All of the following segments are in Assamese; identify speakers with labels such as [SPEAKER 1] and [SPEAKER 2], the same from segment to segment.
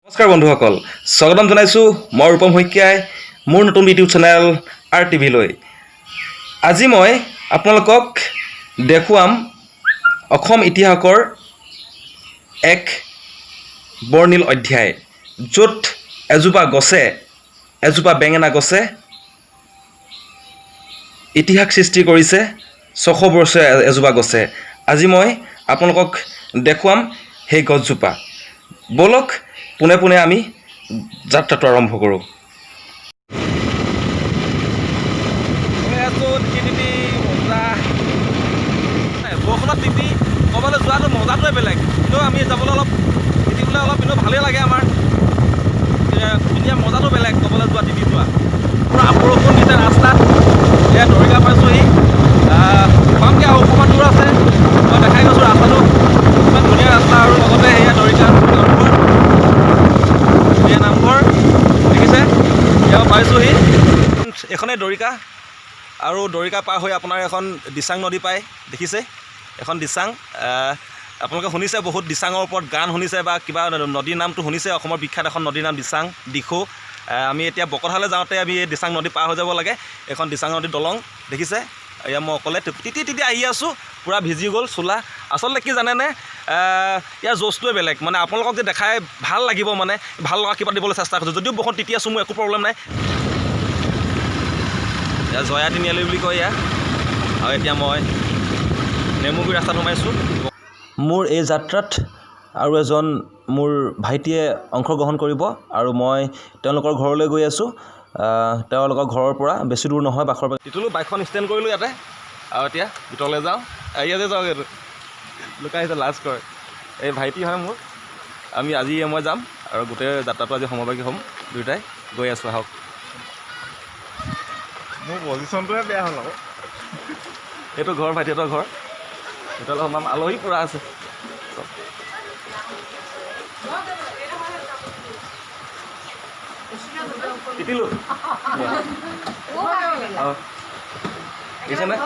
[SPEAKER 1] নমস্কাৰ বন্ধুসকল, স্বাগতম জনাইছোঁ মই ৰূপম শইকীয়াই মোৰ নতুন ইউটিউব চেনেল RTV-লৈ। আজি মই আপোনালোকক দেখুৱাম অসম ইতিহাসৰ এক বৰ্ণিল অধ্যায়, য'ত এজোপা বেঙেনা গছে ইতিহাস সৃষ্টি কৰিছে। 600 বছৰীয়া এজোপা গছে। আজি মই আপোনালোকক দেখুৱাম সেই গছজোপা। ব'লক পোনে পোনে আমি যাত্ৰাটো আৰম্ভ কৰোঁ। বৰষুণত তিতি ক'ৰবালৈ যোৱাটো মজাটোৱে বেলেগ, কিন্তু আমি যাবলৈ অলপ তিতিবলৈ কিন্তু ভালেই লাগে। আমাৰ এতিয়া মজাটো বেলেগ, ক'ৰবালৈ যোৱা তিতি যোৱা। পূৰা বৰষুণ দিছে ৰাস্তাত। এয়া দৰিকা পাইছোঁহি, পামগৈ আৰু অকণমান দূৰ আছে। মই দেখাই গৈছোঁ ৰাস্তাটো, ইমান ধুনীয়া ৰাস্তা। আৰু লগতে সেয়া দৰিকা নামঘৰ দেখিছে, এয়া পাইছোঁহি। এইখনেই দৰিকা, আৰু দৰিকা পাৰ হৈ আপোনাৰ এখন দিচাং নদী পায়, দেখিছে এখন দিচাং। আপোনালোকে শুনিছে বহুত দিচাঙৰ ওপৰত গান শুনিছে বা কিবা নদীৰ নামটো শুনিছে। অসমৰ বিখ্যাত এখন নদীৰ নাম দিচাং, দিখৌ। আমি এতিয়া বকতালৈ যাওঁতে আমি এই দিচাং নদী পাৰ হৈ যাব লাগে। এখন দিচাং নদীৰ দলং দেখিছে। এয়া মই অকলে তিতি আহি আছোঁ, পূৰা ভিজি গ'ল চোলা। আচলতে কি জানেনে, ইয়াৰ জ'চটোৱে বেলেগ। মানে আপোনালোকক যে দেখাই ভাল লাগিব, মানে ভাল লগা কিবা দিবলৈ চেষ্টা কৰিছোঁ। যদিও বৰষুণ তিতি আছোঁ, মোৰ একো প্ৰব্লেম নাই। এয়া জয়া তিনিআলি বুলি কয় এয়া। আৰু এতিয়া মই নেমুগুৰি ৰাস্তাত সোমাইছোঁ। মোৰ এই যাত্ৰাত আৰু এজন মোৰ ভাইটিয়ে অংশগ্ৰহণ কৰিব, আৰু মই তেওঁলোকৰ ঘৰলৈ গৈ আছোঁ। তেওঁলোকৰ ঘৰৰ পৰা বেছি দূৰ নহয়, বাখৰ তিতিলোঁ। বাইকখন ষ্টেণ্ড কৰিলোঁ ইয়াতে, আৰু এতিয়া ভিতৰলৈ যাওঁ। ইয়াতে যাওঁ, এইটো লুকাই আহিছে, লাজ কৰে। এই ভাইটি হয় মোৰ। আজি মই যাম, আৰু গোটেই যাত্ৰাটো আজি সমভাগী হ'ম দুয়োটাই। গৈ আছোঁ, আহক।
[SPEAKER 2] মোৰ পজিশ্যনটোহে বেয়া হ'ল আকৌ।
[SPEAKER 1] এইটো ঘৰ, ভাইটিহঁতৰ ঘৰ। ভিতৰলৈ সোমাম, আলহী পূৰা আছে। তিতিলোঁ দিছেনে?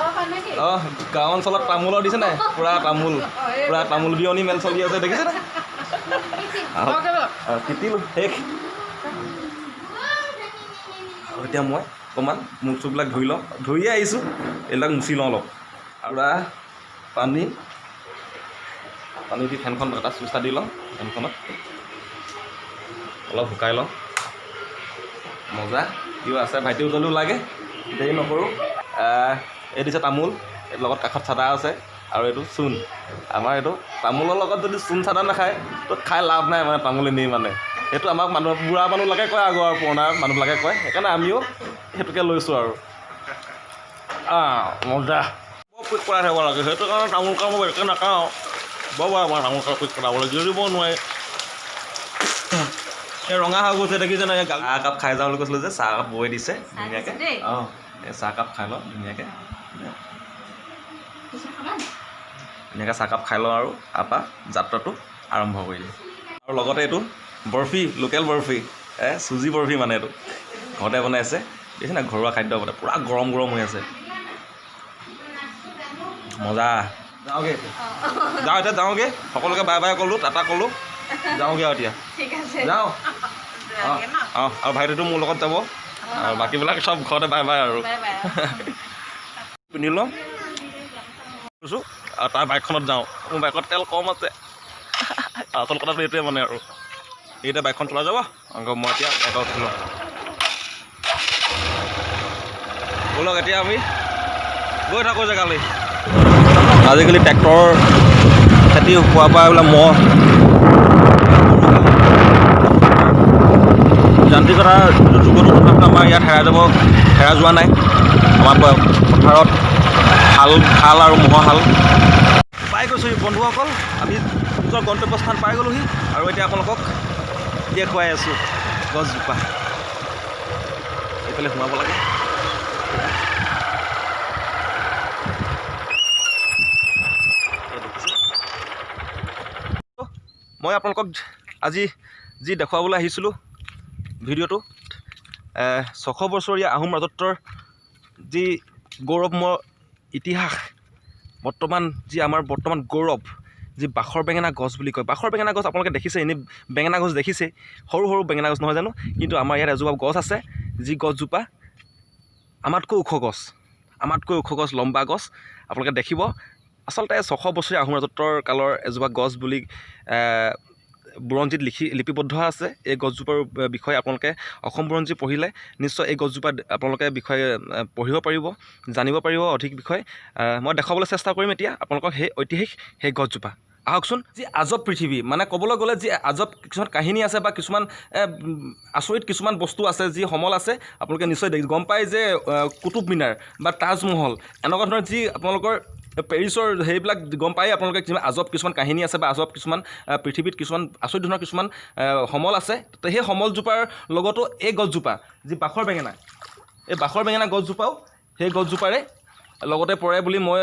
[SPEAKER 1] গাঁও অঞ্চলত তামোলৰ দিছে নাই? পূৰা তামোল বিয়নি মেল চলি আছে, দেখিছেনে? তিতিলোঁ শেষ। আৰু এতিয়া মই অকণমান মুখ চুখবিলাক ধুইয়ে আহিছোঁ, এইবিলাক মুচি লওঁ অলপ। আৰু পানী দি ফেনখন এটা চুইচটা দি লওঁ, ফেনখনত অলপ শুকাই লওঁ। মজা কিয় আছে, ভাইটিও জলদিও লাগে, দেৰি নকৰোঁ। এই দিছে তামোল, লগত কাষত চাদা আছে, আৰু এইটো চূণ। আমাৰ এইটো তামোলৰ লগত যদি চূণ চাদা নাখায় তো খাই লাভ নাই, মানে তামোল এনেই। মানে সেইটো আমাক বুঢ়া মানুহবিলাকে কয়, আগৰ পুৰণা মানুহবিলাকে কয়। সেইকাৰণে আমিও সেইটোকে লৈছোঁ আৰু। মজা বৰ কুইক কৰাই থাকিব লাগে, সেইটো কাৰণে তামোল কাম মই একে নাখাওঁ। বৰ আমাৰ তামোল কাম কুইক কৰাবলৈ দিব নোৱাৰে। এই ৰঙা হৈ গৈছে, দেখিছে নাই? চাহ একাপ খাই যাওঁ বুলি কৈছিলোঁ যে, চাহ একাপ বৈ দিছে ধুনীয়াকৈ। এই চাহ একাপ খাই লওঁ ধুনীয়াকৈ চাহকাপ খাই লওঁ, আৰু তাৰপৰা যাত্ৰাটো আৰম্ভ কৰি দিওঁ। আৰু লগতে এইটো বৰফি, লোকেল বৰফি, চুজি বৰফি। মানে এইটো ঘৰতে বনাইছে, দেখিছে নাই? ঘৰুৱা খাদ্য বনাই, পূৰা গৰম হৈ আছে। মজা। যাওঁগৈ এতিয়া যাওঁগৈ। সকলোকে বাই বাই ক'লোঁ, টাটা ক'লোঁ, যাওঁগৈ আৰু এতিয়া। যাওঁ। আৰু ভাইটিটো মোৰ লগত যাব, আৰু বাকীবিলাক চব ঘৰতে বাই বাই আৰু। পিন্ধি লওঁ কৈছোঁ, আৰু তাৰ বাইকখনত যাওঁ। মোৰ বাইকত তেল কম আছে। আচল কথাটো এইটোৱে মানে। আৰু এইটোৱে বাইকখন চলাই যাব, আকৌ মই এতিয়া বাইকত উঠি লওঁ। ব'লক এতিয়া আমি গৈ থাকোঁ জেগালৈ। আজিকালি ট্ৰেক্টৰ খেতি হোৱাৰ পৰা এইবিলাক যান্ত্ৰিকতাৰ যুগতো তথাপিও আমাৰ ইয়াত হেৰাই যোৱা নাই। আমাৰ পথাৰত হাল আৰু ম'হৰ হাল পাই গৈছোঁহি। বন্ধুসকল, আমি নিজৰ গন্তব্যস্থান পাই গ'লোহি, আৰু এতিয়া আপোনালোকক দেখুৱাই আছোঁ গছজোপা। এইফালে সোমাব লাগে। মই আপোনালোকক আজি যি দেখুৱাবলৈ আহিছিলোঁ ভিডিঅ'টো, 600 বছৰীয়া আহোম ৰাজত্বৰ যি গৌৰৱময় ইতিহাস, যি আমাৰ বৰ্তমান গৌৰৱ, যি বাখৰ বেঙেনা গছ বুলি কয়। বাখৰ বেঙেনা গছ আপোনালোকে দেখিছে, এনেই বেঙেনা গছ দেখিছে, সৰু সৰু বেঙেনা গছ নহয় জানো? কিন্তু আমাৰ ইয়াত এজোপা গছ আছে, যি গছজোপা আমাতকৈ ওখ গছ, লম্বা গছ। আপোনালোকে দেখিব, আচলতে 600 বছৰীয়া আহোম ৰাজত্বৰ কালৰ এজোপা গছ বুলি বুৰঞ্জীত লিপিবদ্ধ আছে। এই গছজোপাৰ বিষয়ে আপোনালোকে অসম বুৰঞ্জী পঢ়িলে নিশ্চয় এই গছজোপা আপোনালোকে বিষয়ে পঢ়িব পাৰিব, জানিব পাৰিব অধিক বিষয়। মই দেখাবলৈ চেষ্টা কৰিম এতিয়া আপোনালোকক সেই ঐতিহাসিক সেই গছজোপা। আহকচোন। যি আজব পৃথিৱী, মানে ক'বলৈ গ'লে যি আজব কিছুমান কাহিনী আছে বা কিছুমান আচৰিত কিছুমান বস্তু আছে, যি সমল আছে, আপোনালোকে নিশ্চয় গম পায় যে কুতুব মিনাৰ বা তাজমহল এনেকুৱা ধৰণৰ যি আপোনালোকৰ পেৰিছৰ সেইবিলাক গম পায় আপোনালোকে, কিছুমান আজব কিছুমান কাহিনী আছে বা আজব কিছুমান পৃথিৱীত কিছুমান আচৰিত ধৰণৰ কিছুমান সমল আছে। তো সেই সমলজোপাৰ লগতো এই গছজোপা যি বাখৰ বেঙেনা, এই বাখৰ বেঙেনা গছজোপাও সেই গছজোপাৰে লগতে পৰে বুলি মই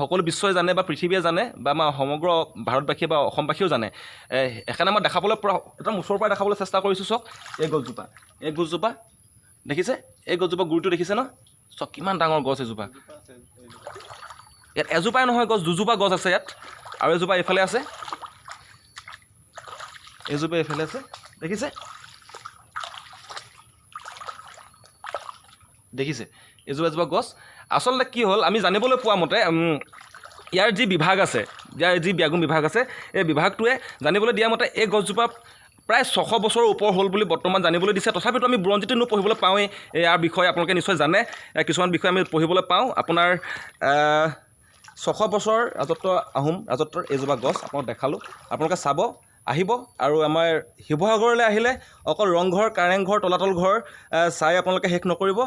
[SPEAKER 1] সকলো বিশ্বই জানে বা পৃথিৱীয়ে জানে বা আমাৰ সমগ্ৰ ভাৰতবাসীয়ে বা অসমবাসীয়েও জানে। সেইকাৰণে মই দেখাবলৈ একদম ওচৰৰ পৰা দেখাবলৈ চেষ্টা কৰিছোঁ। চাওক এই গছজোপা দেখিছে, এই গছজোপা গুৰিটো দেখিছে ন? চাওক কিমান ডাঙৰ গছ এজোপা। ইয়াত এজোপাই নহয় গছ, দুজোপা গছ আছে ইয়াত, আৰু এজোপা এইফালে আছে, দেখিছে এজোপা গছ। আচলতে কি হ'ল, আমি জানিবলৈ পোৱা মতে ইয়াৰ যি বিভাগ আছে, ইয়াৰ যি ব্যাগুম বিভাগ আছে, এই বিভাগটোৱে জানিবলৈ দিয়া মতে এই গছজোপা প্ৰায় 600 বছৰৰ ওপৰ হ'ল বুলি বৰ্তমান জানিবলৈ দিছে। তথাপিতো আমি বুৰঞ্জীটো পঢ়িবলৈ পাওঁৱেই ইয়াৰ বিষয়ে, আপোনালোকে নিশ্চয় জানে। কিছুমান বিষয়ে আমি পঢ়িবলৈ পাওঁ। আপোনাৰ 600 বছৰ আহোম ৰাজত্বৰ এইজোপা গছ আপোনাক দেখালোঁ। আপোনালোকে চাব, আহিব। আৰু আমাৰ শিৱসাগৰলৈ আহিলে অকল ৰংঘৰ, কাৰেংঘৰ, তলাতল ঘৰ চাই আপোনালোকে শেষ নকৰিব।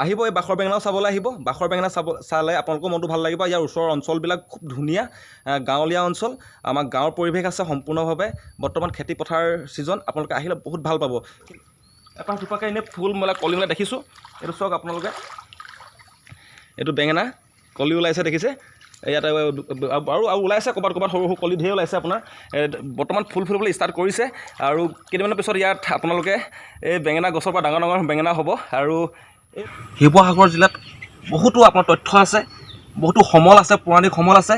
[SPEAKER 1] আহিব, এই বাখৰ বেঙেনাও চাবলৈ আহিব। বাখৰ বেঙেনা চালে আপোনালোকৰ মনটো ভাল লাগিব। ইয়াৰ ওচৰৰ অঞ্চলবিলাক খুব ধুনীয়া, গাঁৱলীয়া অঞ্চল। আমাৰ গাঁৱৰ পৰিৱেশ আছে সম্পূৰ্ণভাৱে। বৰ্তমান খেতি পথাৰ ছিজন, আপোনালোকে আহিলে বহুত ভাল পাব। এপাহ দুপাহকৈ এনেই ফুল কলি মেলা দেখিছোঁ। এইটো চাওক আপোনালোকে, এইটো বেঙেনা কলি ওলাইছে, দেখিছে? ইয়াতে আৰু ওলাইছে ক'ৰবাত সৰু সৰু কলি ঢেৰ ওলাইছে। আপোনাৰ বৰ্তমান ফুল ফুলিবলৈ ষ্টাৰ্ট কৰিছে, আৰু কেইদিনমানৰ পিছত ইয়াত আপোনালোকে এই বেঙেনা গছৰ পৰা ডাঙৰ ডাঙৰ বেঙেনা হ'ব। আৰু শিৱসাগৰ জিলাত বহুতো আপোনাৰ তথ্য আছে, বহুতো সমল আছে, পৌৰাণিক সমল আছে।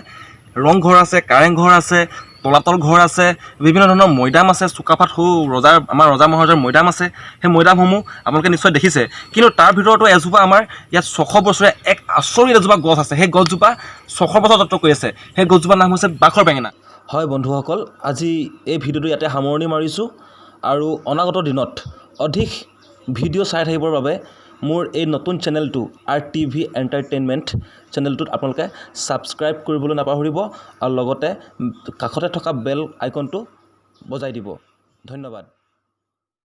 [SPEAKER 1] ৰংঘৰ আছে, কাৰেংঘৰ আছে, তলাতল ঘৰ আছে, বিভিন্ন ধৰণৰ মৈদাম আছে, চুকাফাত আমাৰ ৰজা মহাৰজাৰ মৈদাম আছে। সেই মৈদামসমূহ আপোনালোকে নিশ্চয় দেখিছে। কিন্তু তাৰ ভিতৰতো এজোপা আমাৰ ইয়াত 600 বছৰীয়া এক আচৰিত এজোপা গছ আছে। সেই গছজোপা 600 বছৰ যত্ন কৰি আছে। সেই গছজোপাৰ নাম হৈছে বাখৰ বেঙেনা। হয় বন্ধুসকল, আজি এই ভিডিঅ'টো ইয়াতে সামৰণি মাৰিছোঁ। আৰু অনাগত দিনত অধিক ভিডিঅ' চাই থাকিবৰ বাবে মোৰ এই নতুন চেনেলটো RTV এণ্টাৰটেইনমেণ্ট চেনেলটোত আপোনালোকে ছাবস্ক্ৰাইব কৰিবলৈ নাপাহৰিব, আৰু লগতে কাষতে থকা বেল আইকনটো বজাই দিব। ধন্যবাদ।